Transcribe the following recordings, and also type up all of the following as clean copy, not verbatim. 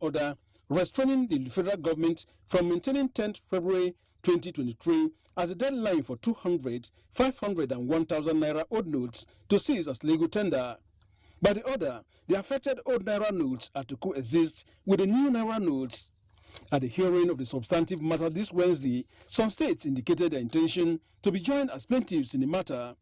order restraining the federal government from maintaining 10th February 2023 as a deadline for 200, 500 and 1,000 naira old notes to seize as legal tender. By the order, the affected old naira notes are to coexist with the new naira notes. At the hearing of the substantive matter this Wednesday, some states indicated their intention to be joined as plaintiffs in the matter.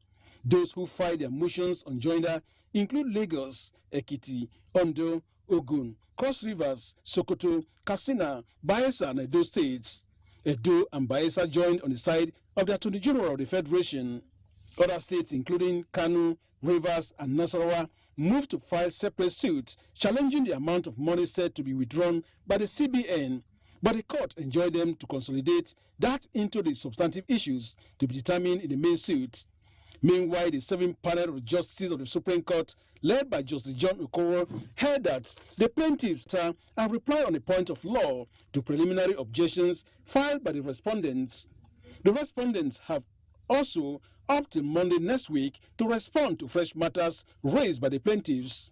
Those who filed their motions on joinder include Lagos, Ekiti, Ondo, Ogun, Cross Rivers, Sokoto, Katsina, Bayelsa and Edo states. Edo and Bayelsa joined on the side of the Attorney General of the Federation. Other states including Kano, Rivers and Nasarawa moved to file separate suits challenging the amount of money said to be withdrawn by the CBN, but the court enjoined them to consolidate that into the substantive issues to be determined in the main suit. Meanwhile, the 7-panel of justices of the Supreme Court, led by Justice John Okoro, held that the plaintiffs and replied on a point of law to preliminary objections filed by the respondents. The respondents have also up till Monday next week to respond to fresh matters raised by the plaintiffs.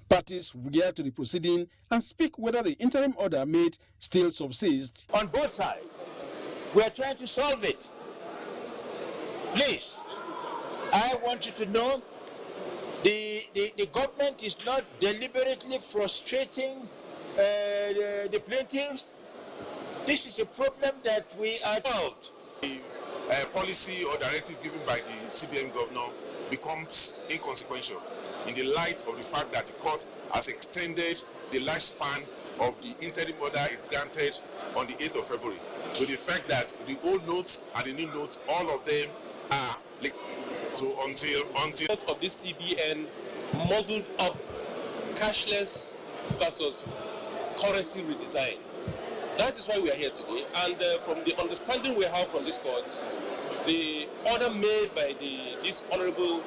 Parties react to the proceeding and speak whether the interim order made still subsists. On both sides, we are trying to solve it. Please, I want you to know the government is not deliberately frustrating the plaintiffs. This is a problem that we are solved. The policy or directive given by the CBN governor becomes inconsequential in the light of the fact that the court has extended the lifespan of the interim order it granted on the 8th of February to the fact that the old notes and the new notes, all of them are linked. So until of this CBN modeled up cashless versus currency redesign. That is why we are here today, and from the understanding we have from this court, the order made by these honorable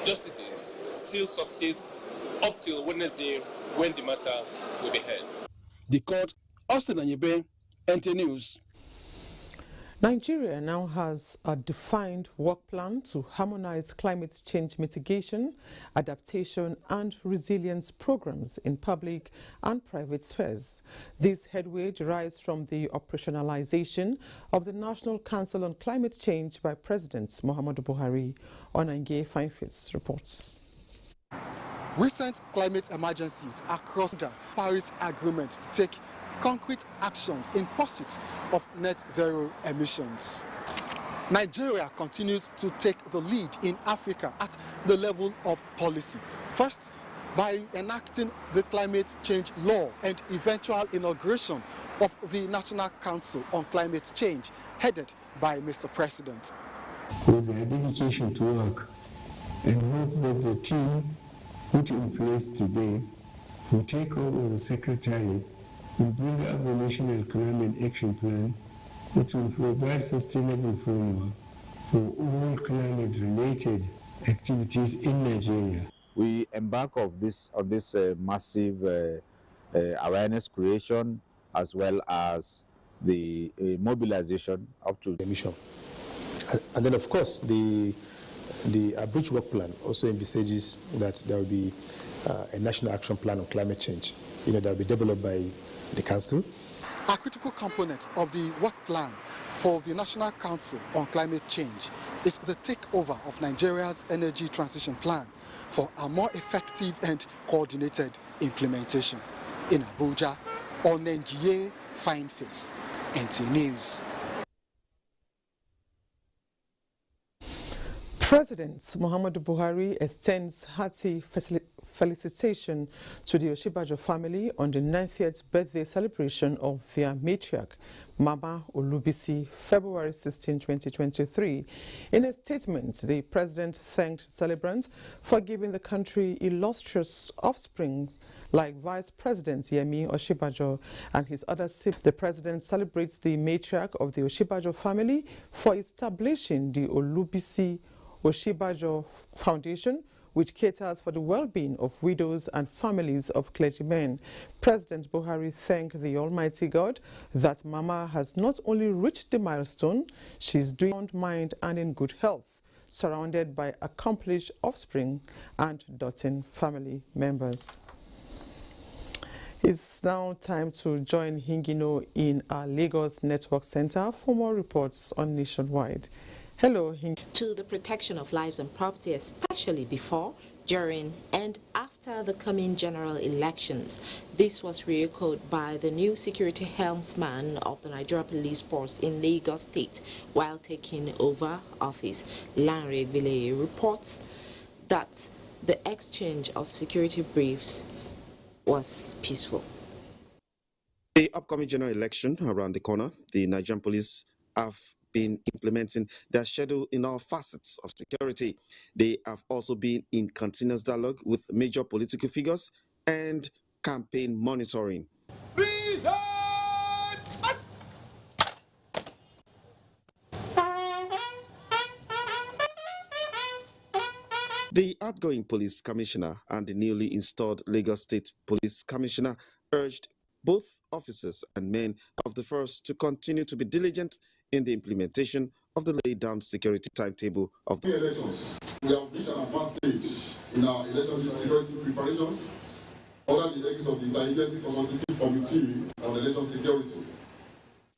justices still subsists up till Wednesday when the matter will be heard. The court, Austin Anyebe, NTA News. Nigeria now has a defined work plan to harmonize climate change mitigation, adaptation and resilience programs in public and private spheres. This headway derives from the operationalization of the National Council on Climate Change by President Muhammadu Buhari. Onange Fineface reports. Recent climate emergencies across the Paris Agreement to take concrete actions in pursuit of net zero emissions. Nigeria continues to take the lead in Africa at the level of policy. First, by enacting the climate change law and eventual inauguration of the National Council on Climate Change, headed by Mr. President. With their dedication to work and hope that the team put in place today will take over the Secretariat and bring up the National Climate Action Plan, which will provide sustainable framework for all climate-related activities in Nigeria. We embark on this massive awareness creation, as well as the mobilization up to the mission. And then, of course, the bridge work plan also envisages that there will be a national action plan on climate change, that will be developed by the Council. A critical component of the work plan for the National Council on Climate Change is the takeover of Nigeria's energy transition plan for a more effective and coordinated implementation. In Abuja, Onange Fineface, NTA News. President Muhammadu Buhari extends hearty felicitation to the Oshibajo family on the 90th birthday celebration of their matriarch, Mama Olubisi, February 16, 2023. In a statement, the president thanked celebrants for giving the country illustrious offspring like Vice President Yemi Oshibajo and his other siblings. The president celebrates the matriarch of the Oshibajo family for establishing the Olubisi Oshibajo Foundation, which caters for the well-being of widows and families of clergymen. President Buhari thanked the Almighty God that Mama has not only reached the milestone, she's doing sound mind and in good health, surrounded by accomplished offspring and doting family members. It's now time to join Hingino in our Lagos Network Center for more reports on Nationwide. Hello, Hingino. To the protection of lives and property, especially before, during, and after the coming general elections. This was re-echoed by the new security helmsman of the Nigerian Police Force in Lagos State while taking over office. Lanre Gbile reports that the exchange of security briefs was peaceful. The upcoming general election around the corner, the Nigerian police have been implementing their schedule in all facets of security. They have also been in continuous dialogue with major political figures and campaign monitoring. The outgoing police commissioner and the newly installed Lagos State Police Commissioner urged both officers and men of the force to continue to be diligent in the implementation of the laid down security timetable of the elections. We have reached an advanced stage in our election security preparations under the aegis of the Interagency Consultative Committee on Election Security,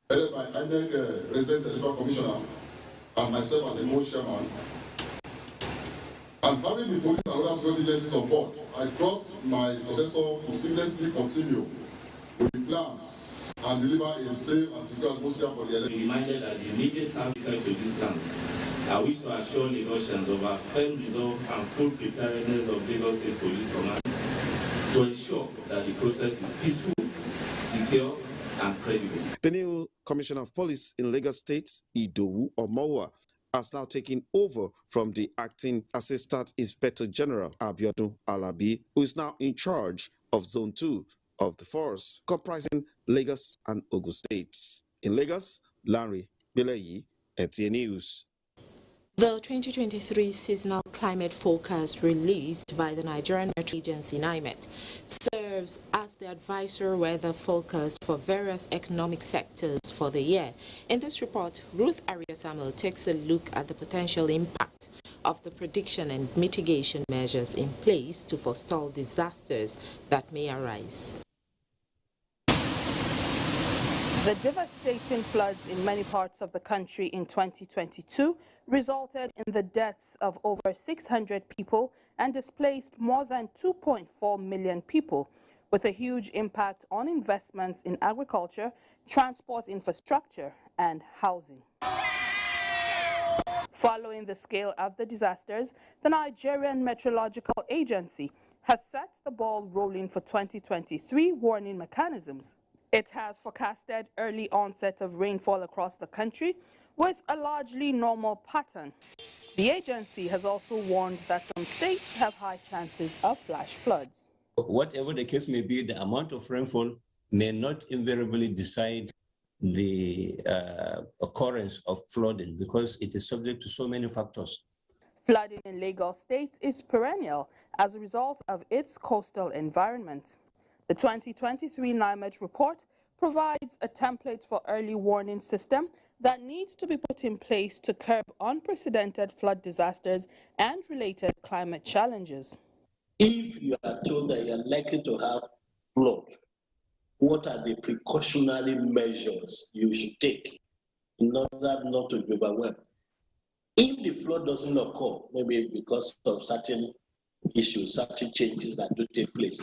headed by INEC Resident Electoral Commissioner and myself as a most chairman. And having the police and other security agencies on board, I trust my successor to seamlessly continue with the plans and deliver a safe and secure atmosphere for the election. Reminded that the immediate sound effect to these plans, I wish to assure Lagosians of our firm resolve and full preparedness of Lagos State Police Command to ensure that the process is peaceful, secure, and credible. The new Commissioner of Police in Lagos State, Idowu Omowa, has now taken over from the acting Assistant Inspector General Abiodun Alabi, who is now in charge of Zone 2 of the force, comprising Lagos and Ogun states. In Lagos, Lanre Gbile, NTA News. The 2023 seasonal climate forecast released by the Nigerian Meteorological Agency (NIMET) serves as the advisory weather forecast for various economic sectors for the year. In this report, Ruth Samuel takes a look at the potential impact of the prediction and mitigation measures in place to forestall disasters that may arise. The devastating floods in many parts of the country in 2022 resulted in the deaths of over 600 people and displaced more than 2.4 million people, with a huge impact on investments in agriculture, transport infrastructure, and housing. Following the scale of the disasters, the Nigerian Meteorological Agency has set the ball rolling for 2023 warning mechanisms. It has forecasted early onset of rainfall across the country with a largely normal pattern. The agency has also warned that some states have high chances of flash floods. Whatever the case may be, the amount of rainfall may not invariably decide the occurrence of flooding because it is subject to so many factors. Flooding in Lagos State is perennial as a result of its coastal environment. The 2023 NIMET report provides a template for early warning system that needs to be put in place to curb unprecedented flood disasters and related climate challenges. If you are told that you are likely to have flood, what are the precautionary measures you should take in order not to be overwhelmed? If the flood doesn't occur, maybe because of certain issues, certain changes that do take place,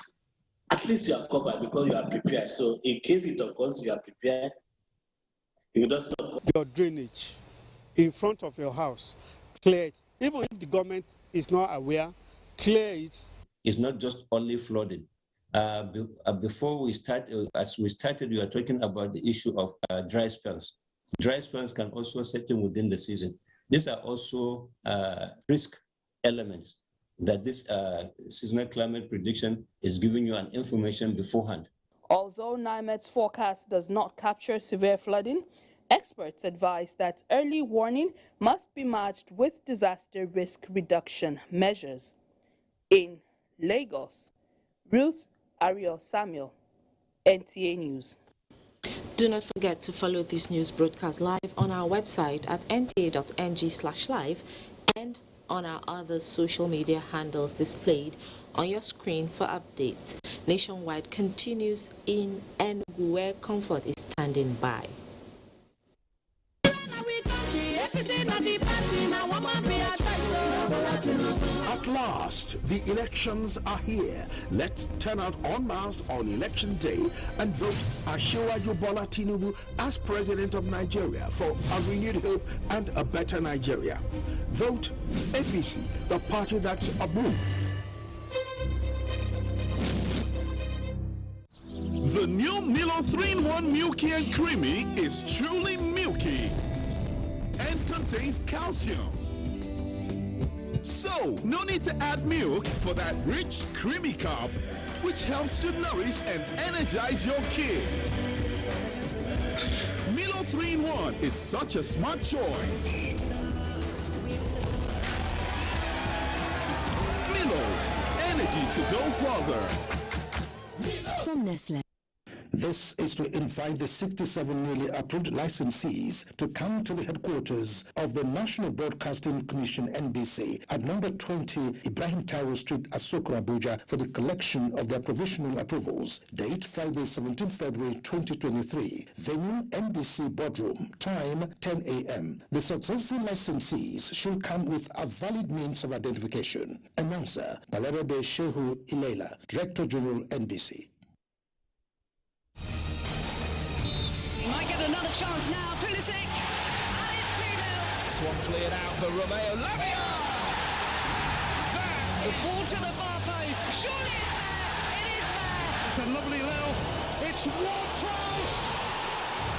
at least you are covered because you are prepared. So in case it occurs, you are prepared. If it does not occur, your drainage in front of your house, clear it. Even if the government is not aware, clear it. It's not just only flooding. Before we start, as we started, we were talking about the issue of dry spells. Dry spells can also set in within the season. These are also risk elements that this seasonal climate prediction is giving you an information beforehand. Although NIMET's forecast does not capture severe flooding, experts advise that early warning must be matched with disaster risk reduction measures. In Lagos, Ruth Samuel, NTA News. Do not forget to follow this news broadcast live on our website at nta.ng/live and on our other social media handles displayed on your screen for updates. Nationwide continues in Enugu, where Comfort is standing by. At last, the elections are here. Let's turn out en masse on election day and vote Yobe Tinubu as President of Nigeria for a renewed hope and a better Nigeria. Vote APC, the party that's a boom. The new Milo 3-in-1 Milky and Creamy is truly milky and contains calcium. So, no need to add milk for that rich, creamy cup, which helps to nourish and energize your kids. Milo 3-in-1 is such a smart choice. Milo, energy to go further. From Nestle. This is to invite the 67 newly approved licensees to come to the headquarters of the National Broadcasting Commission (NBC) at number 20 Ibrahim Taiwo Street, Sokoto, Abuja, for the collection of their provisional approvals. Date Friday, 17 February 2023. Venue NBC Boardroom. Time 10 a.m. The successful licensees should come with a valid means of identification. Announcer Balere Shehu Ilela, Director General NBC. Might get another chance now. Pulisic. And it's 3-0. This one cleared out for Romeo Lavia. The ball to the far post. Surely it's there. It is there. It's a lovely little. It's one cross.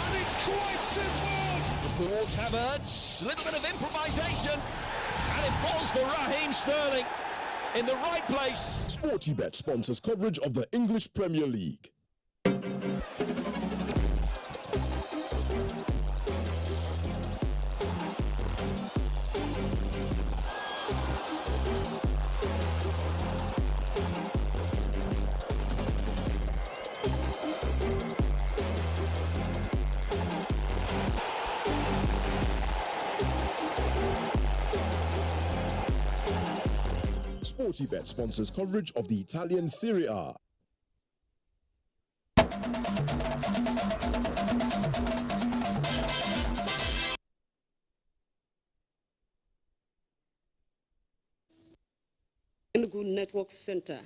And it's quite superb. Towards Havertz. A little bit of improvisation. And it falls for Raheem Sterling in the right place. Sportybet sponsors coverage of the English Premier League. Sportybet sponsors coverage of the Italian Serie A. Enugu Network Center.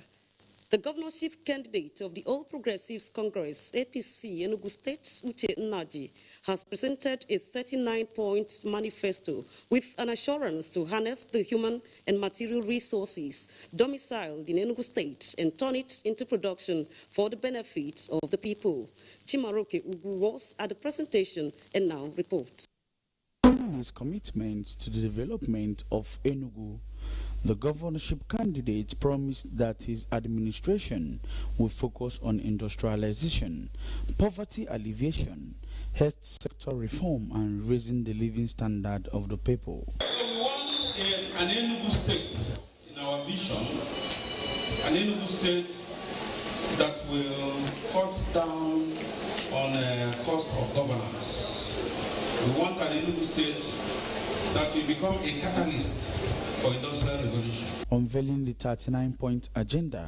The governorship candidate of the All Progressives Congress, APC, Enugu State, Uche Nnaji, has presented a 39-point manifesto with an assurance to harness the human and material resources domiciled in Enugu State and turn it into production for the benefit of the people. Chimaroke Ugu was at the presentation and now reports. In his commitment to the development of Enugu, the governorship candidate promised that his administration will focus on industrialization, poverty alleviation, health sector reform, and raising the living standard of the people. We want an Enugu state in our vision, an Enugu state that will cut down on cost of governance. We want an Enugu state that will become a catalyst for industrial revolution. Unveiling the 39-point agenda,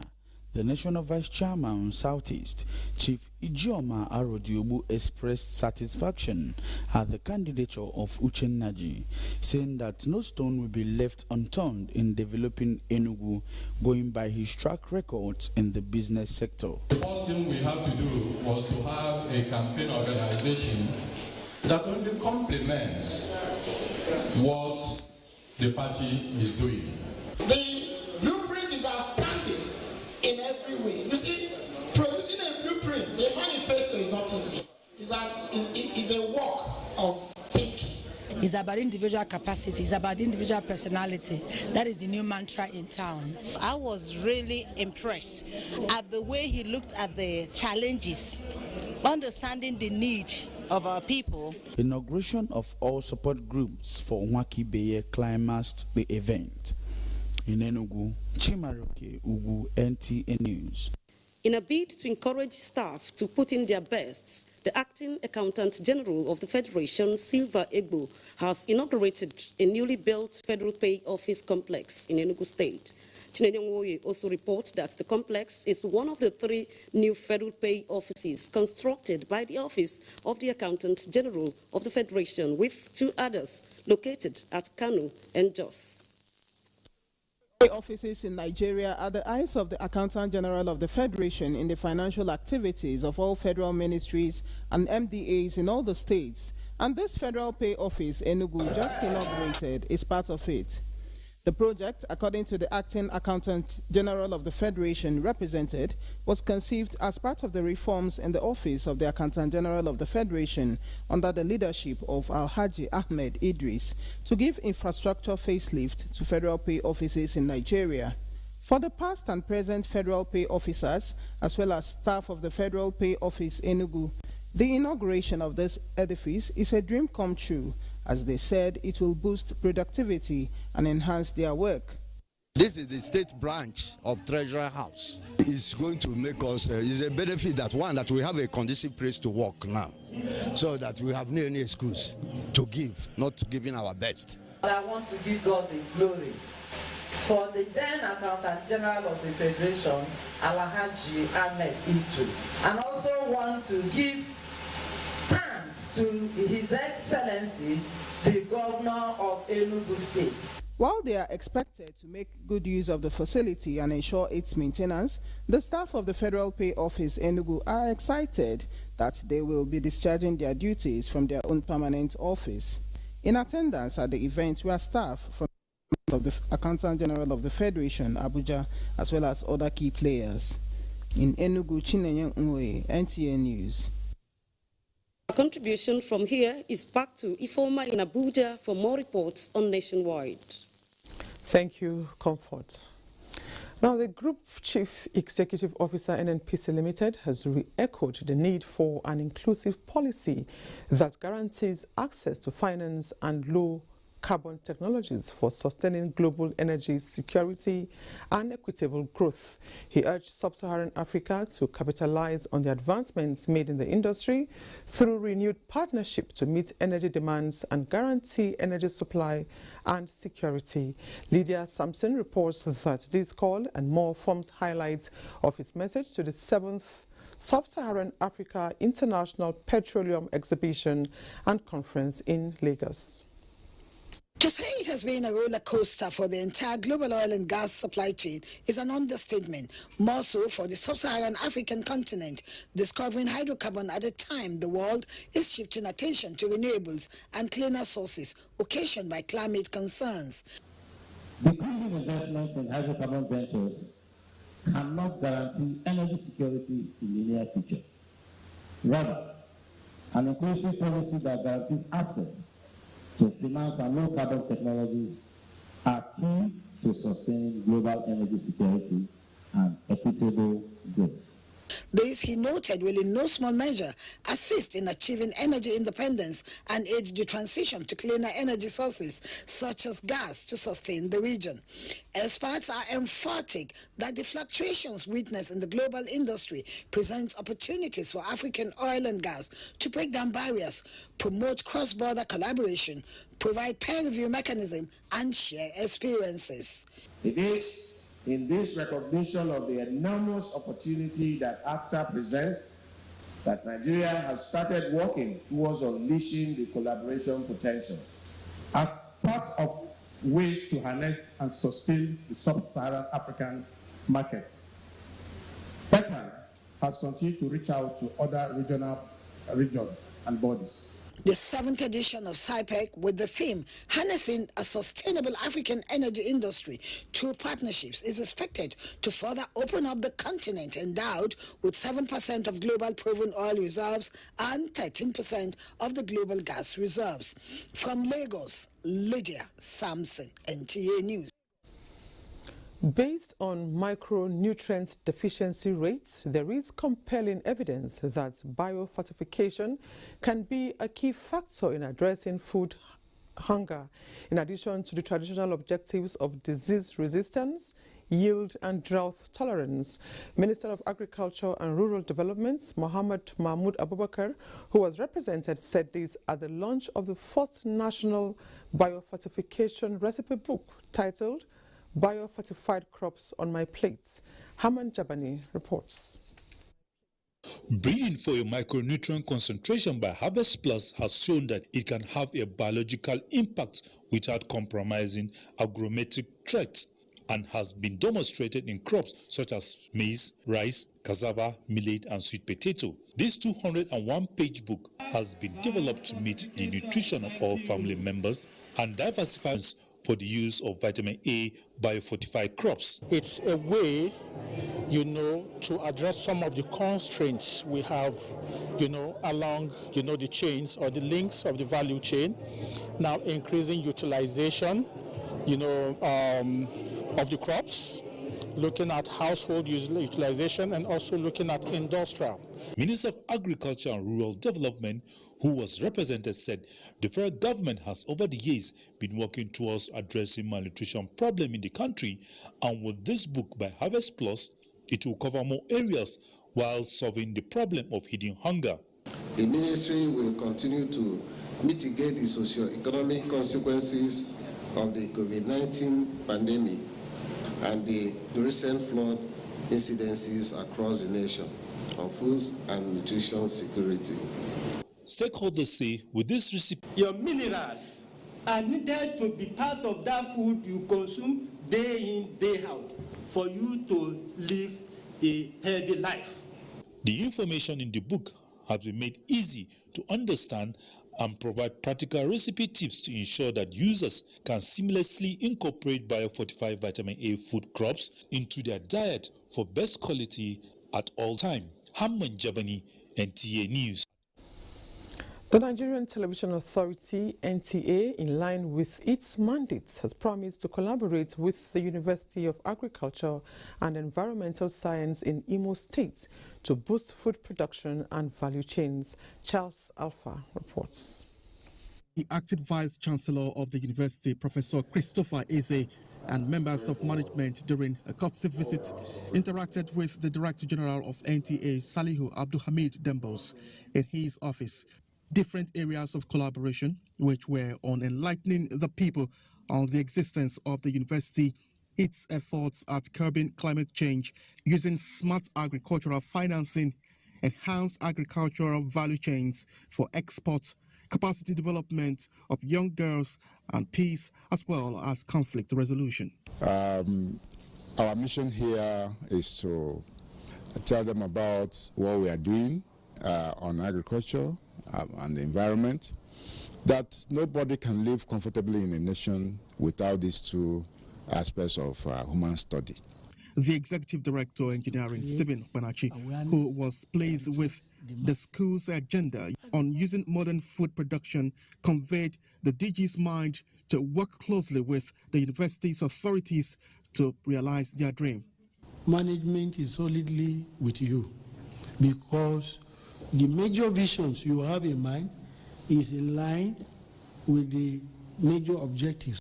the National Vice Chairman Southeast, Chief Ijeoma Arodiobu, expressed satisfaction at the candidature of Uche Nnaji, saying that no stone will be left unturned in developing Enugu, going by his track records in the business sector. The first thing we have to do was to have a campaign organization that only complements what the party is doing. The blueprint is outstanding in every way. You see, producing a blueprint, a manifesto is not easy. It's a work of thinking. It's about individual capacity, it's about individual personality. That is the new mantra in town. I was really impressed at the way he looked at the challenges, understanding the need of our people. Inauguration of all support groups for Nwaki Beye climaxed the event. In Enugu, Chimaroke Ugu, NTA News. In a bid to encourage staff to put in their best, the Acting Accountant General of the Federation, Silva Egbo, has inaugurated a newly built Federal Pay Office complex in Enugu State. Chinenye also reports that the complex is one of the 3 new Federal Pay offices constructed by the Office of the Accountant General of the Federation, with 2 others located at Kano and Jos. Offices in Nigeria are the eyes of the Accountant General of the Federation in the financial activities of all federal ministries and MDAs in all the states, and this Federal Pay Office Enugu just inaugurated is part of it. The project, according to the Acting Accountant General of the Federation represented, was conceived as part of the reforms in the Office of the Accountant General of the Federation under the leadership of Alhaji Ahmed Idris to give infrastructure facelift to federal pay offices in Nigeria. For the past and present federal pay officers, as well as staff of the Federal Pay Office Enugu, the inauguration of this edifice is a dream come true. As they said, it will boost productivity and enhance their work. This is the state branch of Treasurer House. It's going to make us, it's a benefit that that we have a conducive place to work now, so that we have no any excuse to give, not giving our best. I want to give God the glory for the then Accountant General of the Federation, Alhaji Ahmed Idris, and also want to give thanks to His Excellency, the Governor of Enugu State. While they are expected to make good use of the facility and ensure its maintenance, the staff of the Federal Pay Office Enugu are excited that they will be discharging their duties from their own permanent office. In attendance at the event were staff from the Accountant General of the Federation, Abuja, as well as other key players. In Enugu, Chinenye NTA News. A contribution from here is back to Ifoma in Abuja for more reports on Nationwide. Thank you, Comfort. Now, the Group Chief Executive Officer, NNPC Limited, has re-echoed the need for an inclusive policy that guarantees access to finance and low carbon technologies for sustaining global energy security and equitable growth. He urged sub-Saharan Africa to capitalize on the advancements made in the industry through renewed partnership to meet energy demands and guarantee energy supply and security. Lydia Sampson reports that this call and more forms highlights of his message to the 7th Sub-Saharan Africa International Petroleum Exhibition and Conference in Lagos. To say it has been a roller coaster for the entire global oil and gas supply chain is an understatement, more so for the sub-Saharan African continent, discovering hydrocarbon at a time the world is shifting attention to renewables and cleaner sources occasioned by climate concerns. Decreasing investments in hydrocarbon ventures cannot guarantee energy security in the near future. Rather, an inclusive policy that guarantees access to finance and low carbon technologies are key to sustaining global energy security and equitable growth. This, he noted, will in no small measure assist in achieving energy independence and aid the transition to cleaner energy sources such as gas to sustain the region. Experts are emphatic that the fluctuations witnessed in the global industry present opportunities for African oil and gas to break down barriers, promote cross-border collaboration, provide peer review mechanism, and share experiences. It is in this recognition of the enormous opportunity that AFTA presents that Nigeria has started working towards unleashing the collaboration potential. As part of ways to harness and sustain the sub-Saharan African market, PETA has continued to reach out to other regions and bodies. The 7th edition of SIPEC, with the theme Harnessing a Sustainable African Energy Industry through Partnerships, is expected to further open up the continent endowed with 7% of global proven oil reserves and 13% of the global gas reserves. From Lagos, Lydia Sampson, NTA News. Based on micronutrient deficiency rates, there is compelling evidence that bio-fortification can be a key factor in addressing food hunger, in addition to the traditional objectives of disease resistance, yield and drought tolerance. Minister of Agriculture and Rural Development, Mohammed Mahmoud Abubakar, who was represented, said this at the launch of the first national Bio-fortification recipe book titled Bio-fortified Crops on My Plate. Haman Jabani reports. Breeding for a micronutrient concentration by Harvest Plus has shown that it can have a biological impact without compromising agrometric traits, and has been demonstrated in crops such as maize, rice, cassava, millet, and sweet potato. This 201-page book has been developed to meet the nutrition of all family members and diversifies for the use of vitamin A biofortified crops. It's a way, to address some of the constraints we have, along, the chains or the links of the value chain. Now increasing utilization, of the crops, looking at household utilization, and also looking at industrial. Minister of Agriculture and Rural Development, who was represented, said the federal government has over the years been working towards addressing malnutrition problem in the country, and with this book by Harvest Plus, it will cover more areas while solving the problem of hidden hunger. The ministry will continue to mitigate the socio-economic consequences of the COVID-19 pandemic and the recent flood incidences across the nation on food and nutrition security. Stakeholders say with this recipe, your minerals are needed to be part of that food you consume day in, day out for you to live a healthy life. The information in the book has been made easy to understand and provide practical recipe tips to ensure that users can seamlessly incorporate biofortified vitamin A food crops into their diet for best quality at all time. Hamman Jabani, NTA News. The Nigerian Television Authority, NTA, in line with its mandate, has promised to collaborate with the University of Agriculture and Environmental Science in Imo State to boost food production and value chains. Charles Alpha reports. The acting Vice Chancellor of the university, Professor Christopher Eze, and members of management during a courtesy visit interacted with the Director General of NTA, Salihu Abdulhamid Dembos, in his office. Different areas of collaboration, which were on enlightening the people on the existence of the university, its efforts at curbing climate change, using smart agricultural financing, enhanced agricultural value chains for export, capacity development of young girls, and peace, as well as conflict resolution. Our mission here is to tell them about what we are doing on agriculture and the environment, that nobody can live comfortably in a nation without these two aspects of human study. The Executive Director, Engineering, Stephen Banachi, who was pleased with the school's agenda on using modern food production, conveyed the DG's mind to work closely with the university's authorities to realize their dream. Management is solidly with you because the major visions you have in mind is in line with the major objectives.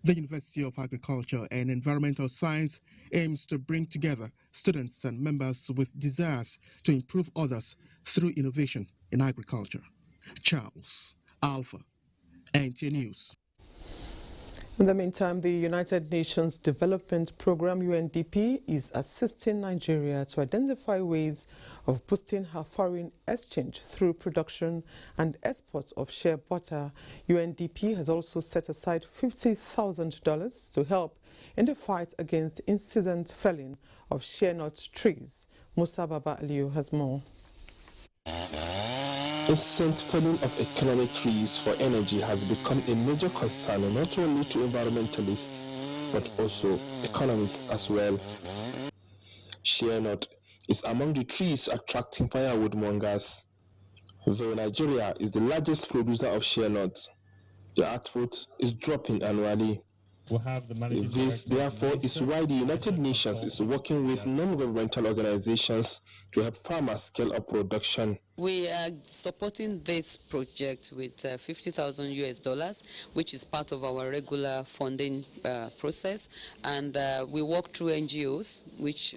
The University of Agriculture and Environmental Science aims to bring together students and members with desires to improve others through innovation in agriculture. Charles Alpha, NTA News. In the meantime, the United Nations Development Programme, UNDP, is assisting Nigeria to identify ways of boosting her foreign exchange through production and export of shea butter. UNDP has also set aside $50,000 to help in the fight against incessant felling of shea nut trees. Musa Baba Aliyu has more. Incessant felling of economic trees for energy has become a major concern not only to environmentalists but also economists as well. Shea nut is among the trees attracting firewood mongers. Though Nigeria is the largest producer of shea nut, the output is dropping annually. We'll have the managing This, therefore, is why the United Nations is working with non-governmental organizations to help farmers scale up production. We are supporting this project with $50,000 which is part of our regular funding process, and we work through NGOs, which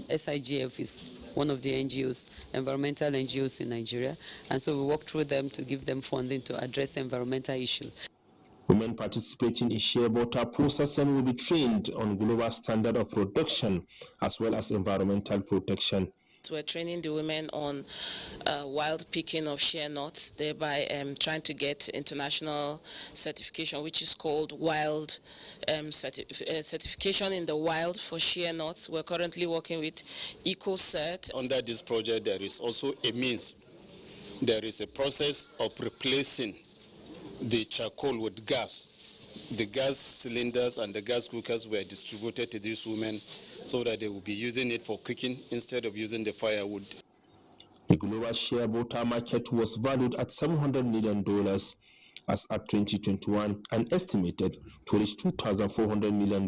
SIGF is one of the NGOs, environmental NGOs in Nigeria, and so we work through them to give them funding to address environmental issues. Women participating in shea butter processing will be trained on global standard of production as well as environmental protection. We're training the women on wild picking of shea nuts, thereby trying to get international certification, which is called wild certification in the wild for shea nuts. We're currently working with EcoCert. Under this project, there is also a means. There is a process of replacing the charcoal with gas. The gas cylinders and the gas cookers were distributed to these women so that they will be using it for cooking instead of using the firewood. The global shea butter market was valued at $700 million as at 2021 and estimated to reach $2,400 million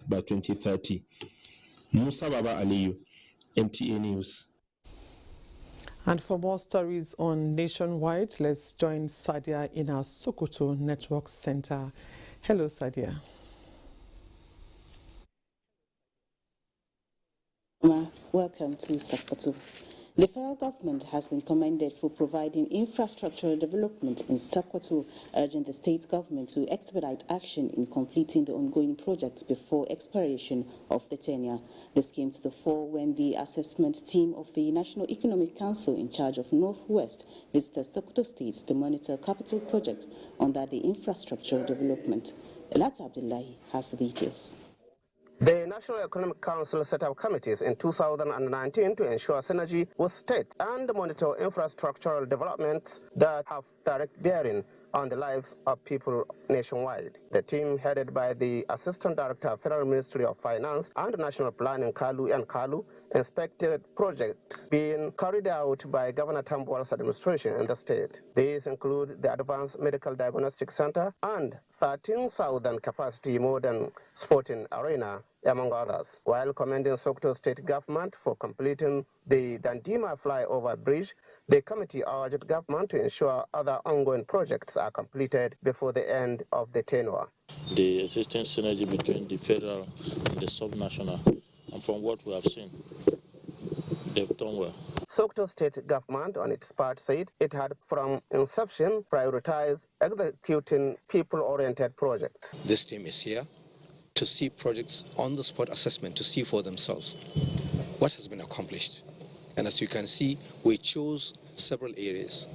by 2030. Musa Baba Aliyu, NTA News. And for more stories on Nationwide, let's join Sadia in our Sokoto Network Center. Hello, Sadia. Welcome to Sokoto. The federal government has been commended for providing infrastructural development in Sokoto, urging the state government to expedite action in completing the ongoing projects before expiration of the tenure. This came to the fore when the assessment team of the National Economic Council in charge of Northwest visited Sokoto State to monitor capital projects under the infrastructural development. Elat Abdullahi has the details. The National Economic Council set up committees in 2019 to ensure synergy with state and monitor infrastructural developments that have direct bearing on the lives of people nationwide. The team, headed by the Assistant Director of Federal Ministry of Finance and National Planning, Kalu, inspected projects being carried out by Governor Tambuwal's administration in the state. These include the Advanced Medical Diagnostic Center and 13,000 capacity modern sporting arena, among others. While commending Sokoto State government for completing the Dandima flyover bridge, the committee urged government to ensure other ongoing projects are completed before the end of the tenure. The existing synergy between the federal and the subnational, and from what we have seen, they've done well. Sokoto State government, on its part, said it had from inception prioritized executing people-oriented projects. This team is here to see projects on the spot assessment, to see for themselves what has been accomplished. And as you can see, we chose several areas: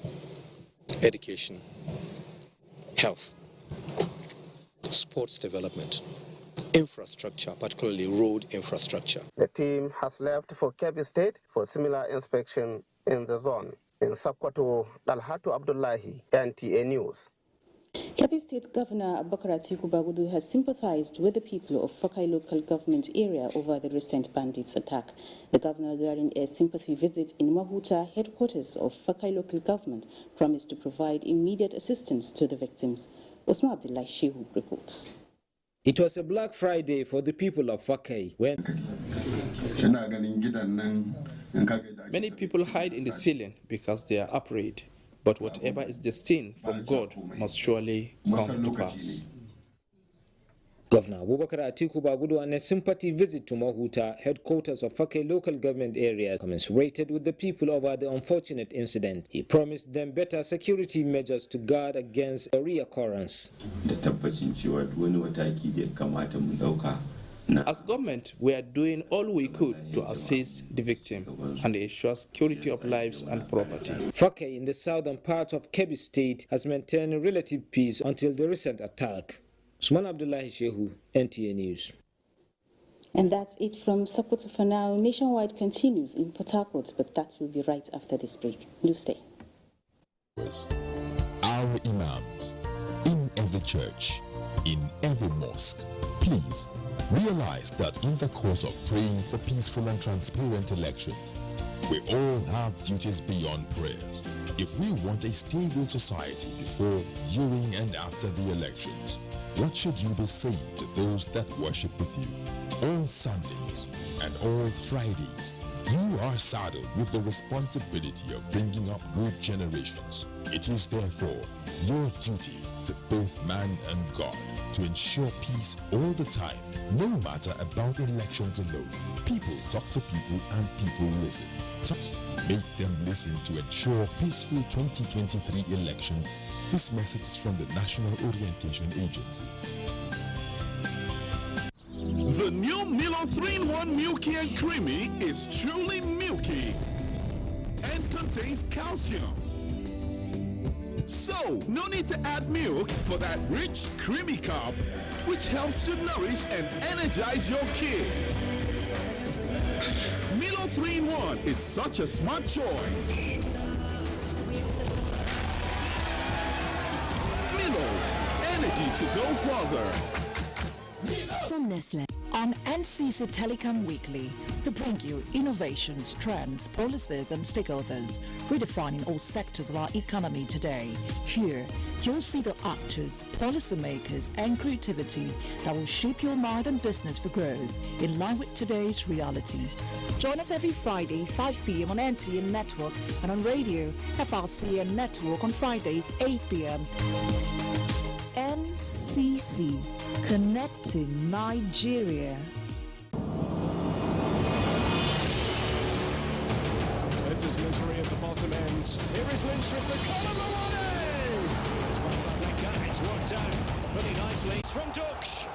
education, health, sports development, infrastructure, particularly road infrastructure. The team has left for Kebbi State for similar inspection in the zone. In Sokoto, Dalhatu Abdullahi, NTA News. Kebbi State Governor Abubakar Atiku Bagudu has sympathized with the people of Fakai local government area over the recent bandits' attack. The governor, during a sympathy visit in Mahuta, headquarters of Fakai local government, promised to provide immediate assistance to the victims. Osman Abdullah Shehu reports. It was a Black Friday for the people of Fakai when many people hide in the ceiling because they are afraid. But whatever is destined from God must surely come to pass. Governor Abubakar Atiku Bagudu, on a sympathy visit to Mahuta, headquarters of Fakai local government area, commiserated with the people over the unfortunate incident. He promised them better security measures to guard against a reoccurrence. As government, we are doing all we could to assist the victim and ensure security of lives and property. Fakai, in the southern part of Kebbi State, has maintained relative peace until the recent attack. Usman Abdullahi Shehu, NTA News. And that's it from Sokoto for now. Nationwide continues in Port Harcourt, but that will be right after this break. Do stay. Our imams in every church, in every mosque, please realize that in the course of praying for peaceful and transparent elections, We all have duties beyond prayers. If we want a stable society before, during, and after the elections, what should you be saying to those that worship with you? All Sundays and all Fridays, you are saddled with the responsibility of bringing up good generations. It is therefore your duty to both man and God to ensure peace all the time, no matter about elections alone. People talk to people and people listen. Make them listen to ensure peaceful 2023 elections. This message is from the National Orientation Agency. The new Milo 3-in-1 Milky and Creamy is truly milky and contains calcium. So, no need to add milk for that rich, creamy cup, which helps to nourish and energize your kids. Milo 3-in-1 is such a smart choice. Milo, energy to go further. From Nestle on NCC Telecom Weekly, we bring you innovations, trends, policies and stakeholders, redefining all sectors of our economy today. Here, you'll see the actors, policymakers and creativity that will shape your mind and business for growth in line with today's reality. Join us every Friday, 5 p.m. on NTA Network and on radio, FRCN Network on Fridays, 8 p.m. NCC, connecting Nigeria. Spencer's misery at the bottom end. Here is Lindstrom, the corner. It's one by it's worked out pretty nicely. It's from Dux.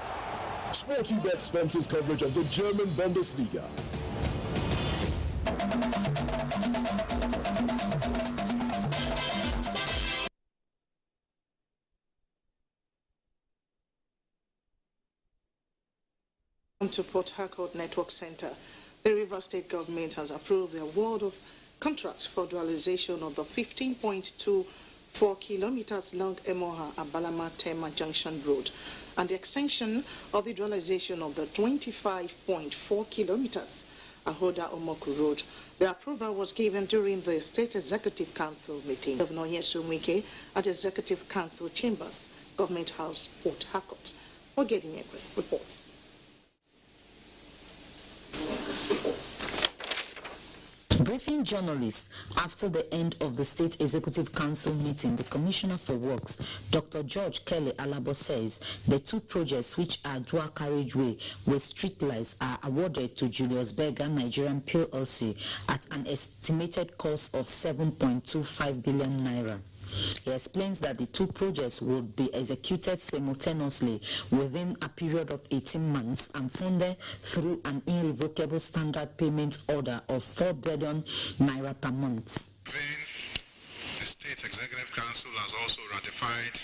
Sportybet Spencer's coverage of the German Bundesliga. To Port Harcourt Network Center, the Rivers State government has approved the award of contracts for dualization of the 15.24 kilometers long Emoha Abalama Tema Junction Road and the extension of the dualization of the 25.4 kilometers Ahoda Omoku Road. The approval was given during the State Executive Council meeting. Governor Nyesom Wike at Executive Council Chambers, Government House, Port Harcourt. Ogedin reports. Briefing journalists after the end of the State Executive Council meeting, the Commissioner for Works, Dr. George Kelly Alabo, says the two projects which are dual carriageway with street lights are awarded to Julius Berger Nigerian PLC at an estimated cost of 7.25 billion naira. He explains that the two projects will be executed simultaneously within a period of 18 months and funded through an irrevocable standard payment order of 4 billion naira per month. The State Executive Council has also ratified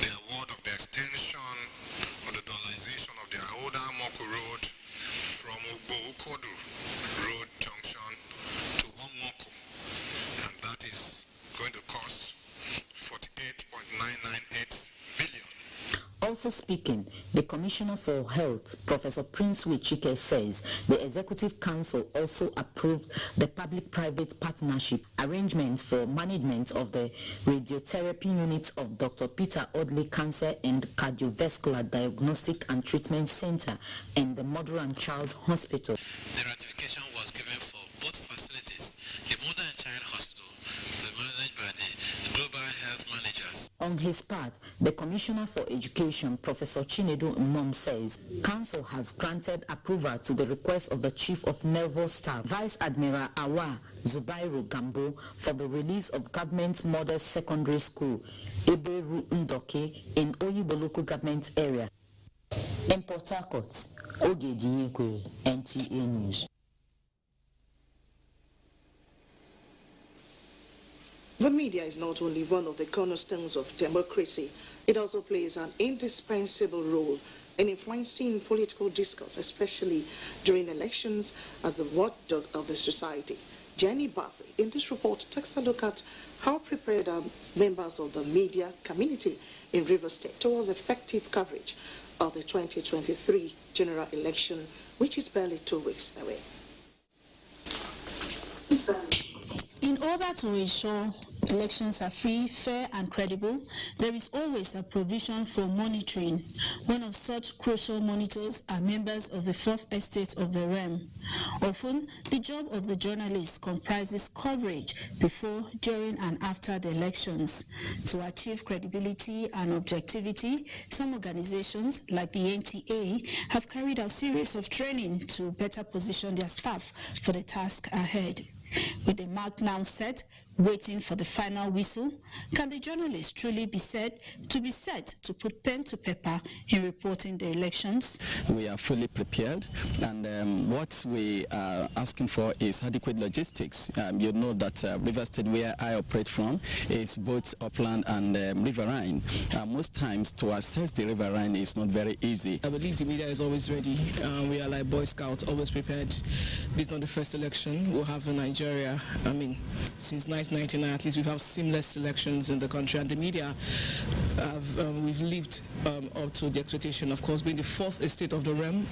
the award of the extension of the dualization of the Ahoda Moku Road from Ugbo-Ukodu Road Junction to Omoku, and that is going to cost 48.998 billion. Also speaking, the Commissioner for Health, Professor Prince Wichike, says the Executive Council also approved the public-private partnership arrangements for management of the radiotherapy units of Dr. Peter Audley Cancer and Cardiovascular Diagnostic and Treatment Center and the Mother and Child Hospital. The ratification was given for both facilities, the Mother and Child Hospital, to be managed by the Global Health Managers. On his part, the Commissioner for Education, Professor Chinedu Mmom, says Council has granted approval to the request of the Chief of Naval Staff, Vice Admiral Awa Zubairu Gambo, for the release of Government Model Secondary School, Eberu Ndoke, in Oyibo local government area. In Port Harcourt, Ogedi Yekwe, NTA News. The media is not only one of the cornerstones of democracy, it also plays an indispensable role in influencing political discourse, especially during elections, as the watchdog of the society. Jenny Bassi, in this report, takes a look at how prepared are members of the media community in Rivers State towards effective coverage of the 2023 general election, which is barely 2 weeks away. In order to ensure elections are free, fair and credible, there is always a provision for monitoring. One of such crucial monitors are members of the Fourth Estate of the realm. Often, the job of the journalist comprises coverage before, during and after the elections. To achieve credibility and objectivity, some organizations like the NTA have carried out a series of training to better position their staff for the task ahead. With the mark now set, waiting for the final whistle, can the journalist truly be said to put pen to paper in reporting the elections? We are fully prepared, and what we are asking for is adequate logistics. You know that River State, where I operate from, is both upland and riverine. Most times to access the riverine is not very easy. I believe the media is always ready. We are like Boy Scouts, always prepared. This is not the first election we'll have in Nigeria. I mean, since 1999, at least we've had seamless elections in the country, and the media we've lived up to the expectation, of course, being the fourth estate of the realm,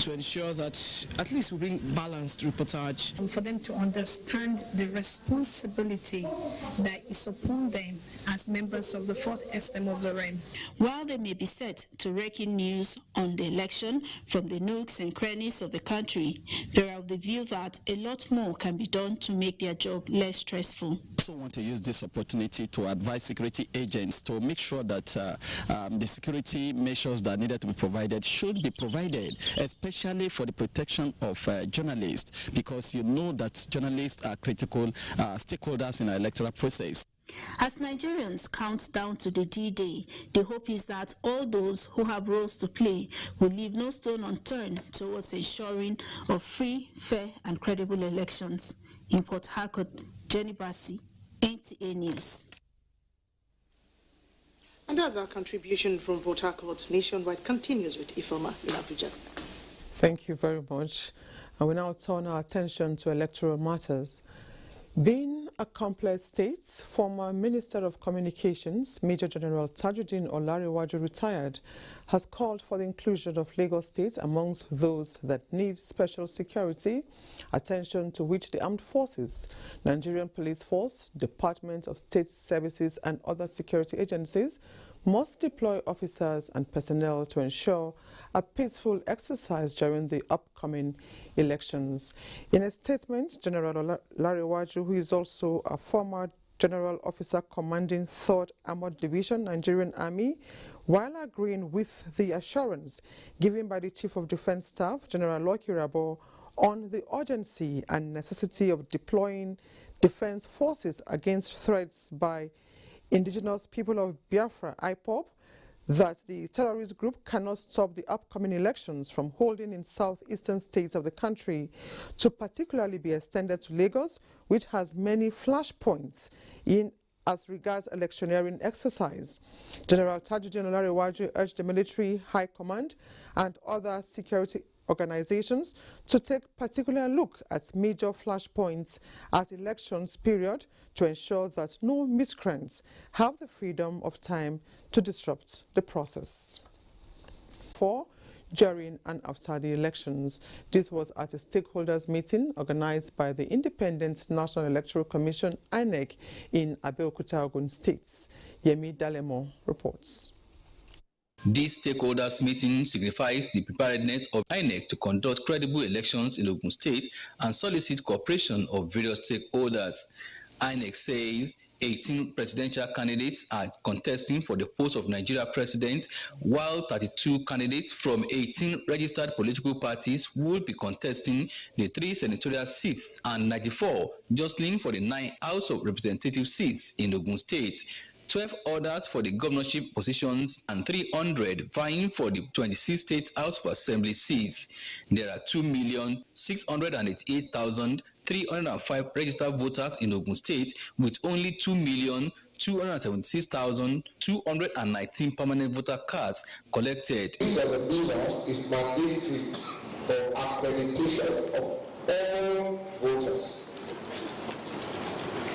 to ensure that at least we bring balanced reportage. For them to understand the responsibility that is upon them as members of the fourth estate of the realm. While they may be set to rake in news on the election from the nooks and crannies of the country, they are of the view that a lot more can be done to make their job less stressful. I also want to use this opportunity to advise security agents to make sure that the security measures that needed to be provided should be provided, especially for the protection of journalists, because you know that journalists are critical stakeholders in our electoral process. As Nigerians count down to the D-Day, the hope is that all those who have roles to play will leave no stone unturned towards ensuring of free, fair and credible elections. In Port Harcourt, Jenny Bassi, NTA News. And as our contribution from Port Harcourt nationwide continues with Ifoma in Abuja. Thank you very much. And we now turn our attention to electoral matters. Being a complex state, former Minister of Communications, Major General Tajuddin Olariwaju, retired, has called for the inclusion of Lagos State amongst those that need special security, attention to which the armed forces, Nigerian Police Force, Department of State Services and other security agencies must deploy officers and personnel to ensure a peaceful exercise during the upcoming elections. In a statement, General Olariwaju, who is also a former General Officer commanding 3rd Armored Division, Nigerian Army, while agreeing with the assurance given by the Chief of Defense Staff, General Lucky Rabo, on the urgency and necessity of deploying defense forces against threats by indigenous people of Biafra, IPOB, that the terrorist group cannot stop the upcoming elections from holding in southeastern states of the country, to particularly be extended to Lagos, which has many flashpoints in as regards electioneering exercise. General Tajuddin Olariwaju urged the military high command and other security organizations to take particular look at major flashpoints at elections period to ensure that no miscreants have the freedom of time to disrupt the process. For, during and after the elections, this was at a stakeholders meeting organized by the Independent National Electoral Commission, INEC, in Abeokuta, Ogun States. Yemi Dalemo reports. This stakeholders meeting signifies the preparedness of INEC to conduct credible elections in Ogun State and solicit cooperation of various stakeholders. INEC says 18 presidential candidates are contesting for the post of Nigeria president, while 32 candidates from 18 registered political parties will be contesting the 3 senatorial seats and 94 jostling for the 9 House of Representative seats in Ogun State. 12 others for the governorship positions and 300 vying for the 26 state House of Assembly seats. There are 2,688,305 registered voters in Ogun State, with only 2,276,219 permanent voter cards collected. Each of the bills is mandatory for accreditation of all voters.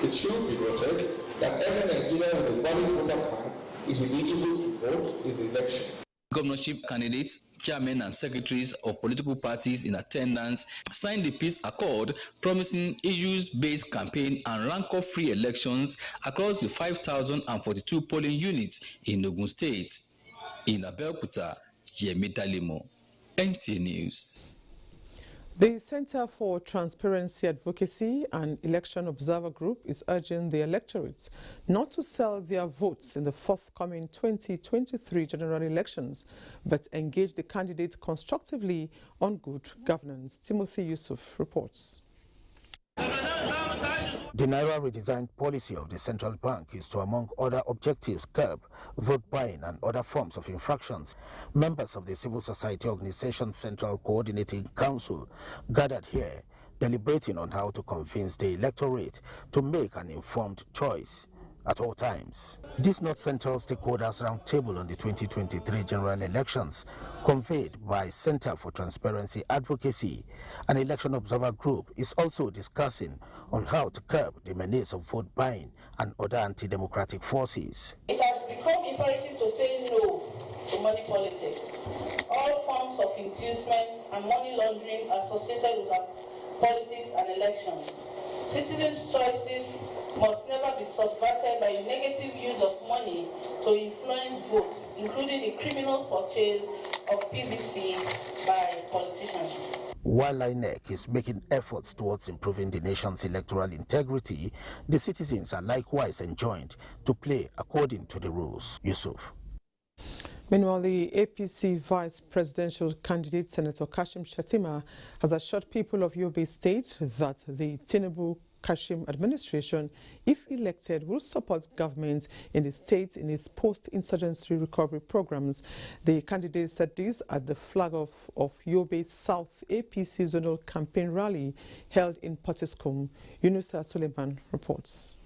It should be noted that every Nigerian with a valid voter card is eligible to vote in the election. Governorship candidates, chairmen and secretaries of political parties in attendance signed the peace accord promising issues-based campaign and rancor-free elections across the 5,042 polling units in Ogun State. In Abeokuta, Yemi Dalimo, NTA News. The Center for Transparency, Advocacy and Election Observer Group is urging the electorates not to sell their votes in the forthcoming 2023 general elections, but engage the candidates constructively on good governance. Timothy Yusuf reports. The Naira redesigned policy of the central bank is to, among other objectives, curb vote buying and other forms of infractions. Members of the Civil Society Organization Central Coordinating Council gathered here, deliberating on how to convince the electorate to make an informed choice at all times. This North Central Stakeholders Roundtable on the 2023 general elections, conveyed by Center for Transparency, Advocacy and Election Observer Group, is also discussing on how to curb the menace of vote buying and other anti-democratic forces. It has become imperative to say no to money politics. All forms of inducement and money laundering associated with politics and elections. Citizens' choices must never be subverted by the negative use of money to influence votes, including the criminal purchase of PVC by politicians. While INEC is making efforts towards improving the nation's electoral integrity, the citizens are likewise enjoined to play according to the rules. Yusuf. Meanwhile, the APC vice presidential candidate, Senator Kashim Shettima, has assured people of Yobe State that the Tinubu Kashim administration, if elected, will support government in the state in its post-insurgency recovery programs. The candidate said this at the flag-off of Yobe South APC zonal campaign rally held in Pottiscombe. Yunusa Suleiman reports.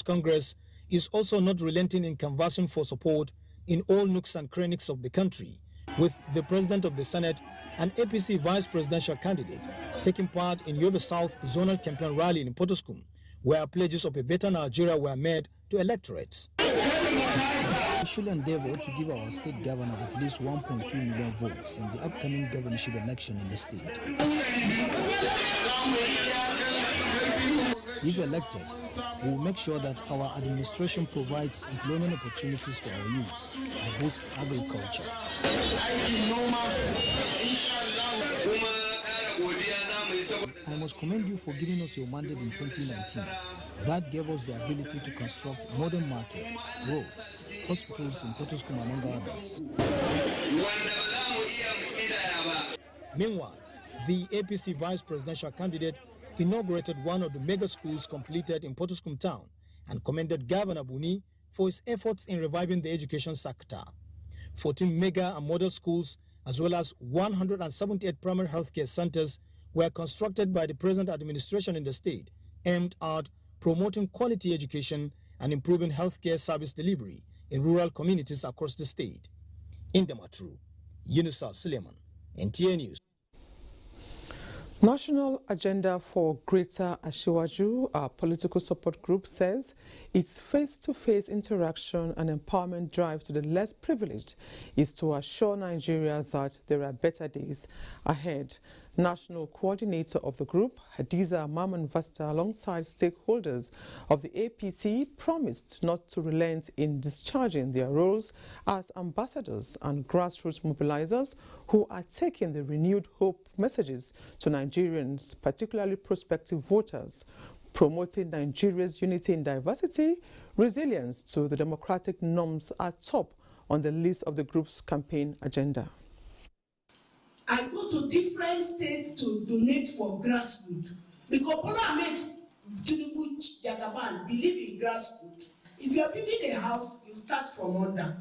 Congress is also not relenting in canvassing for support in all nooks and crannies of the country, with the President of the Senate and APC vice presidential candidate taking part in Yobe South zonal campaign rally in Pottiscombe, where pledges of a better Nigeria were made to electorates. We should endeavor to give our state governor at least 1.2 million votes in the upcoming governorship election in the state. If elected, we will make sure that our administration provides employment opportunities to our youths and boosts agriculture. I must commend you for giving us your mandate in 2019. That gave us the ability to construct modern market, roads, hospitals in Pottiscombe, among others. Meanwhile, the APC vice presidential candidate inaugurated one of the mega schools completed in Pottiscombe town and commended Governor Buni for his efforts in reviving the education sector. 14 mega and model schools, as well as 178 primary healthcare centers, were constructed by the present administration in the state, aimed at promoting quality education and improving healthcare service delivery in rural communities across the state. In Damaturu, Yunusa Suleiman, NTA News. National Agenda for Greater Ashiwaju, our political support group, says its face-to-face interaction and empowerment drive to the less privileged is to assure Nigeria that there are better days ahead. National coordinator of the group, Hadiza Maman Vasta, alongside stakeholders of the APC, promised not to relent in discharging their roles as ambassadors and grassroots mobilizers who are taking the renewed hope messages to Nigerians, particularly prospective voters, promoting Nigeria's unity in diversity, resilience to the democratic norms are top on the list of the group's campaign agenda. I go to different states to donate for grassroots because Bola Ahmed Tinubu Jagaban believe in grassroots. If you are building a house, you start from under.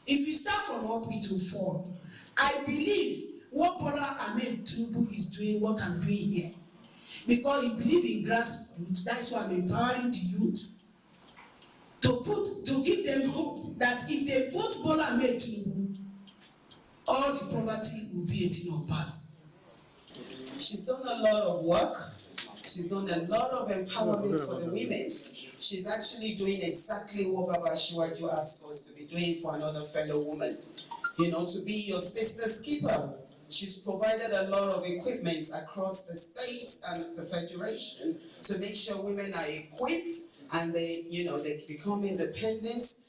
If you start from up, it will fall. I believe what Bola Ahmed Tinubu is doing, what I'm doing here, because he believes in grassroots. That's why I'm empowering the youth to give them hope that if they vote Bola Ahmed Tinubu, all the poverty will be a thing of past. She's done a lot of work. She's done a lot of empowerment for the women. She's actually doing exactly what Baba Shiwaju asked us to be doing for another fellow woman. you know, to be your sister's keeper. She's provided a lot of equipment across the states and the federation to make sure women are equipped and they, you know, they become independent.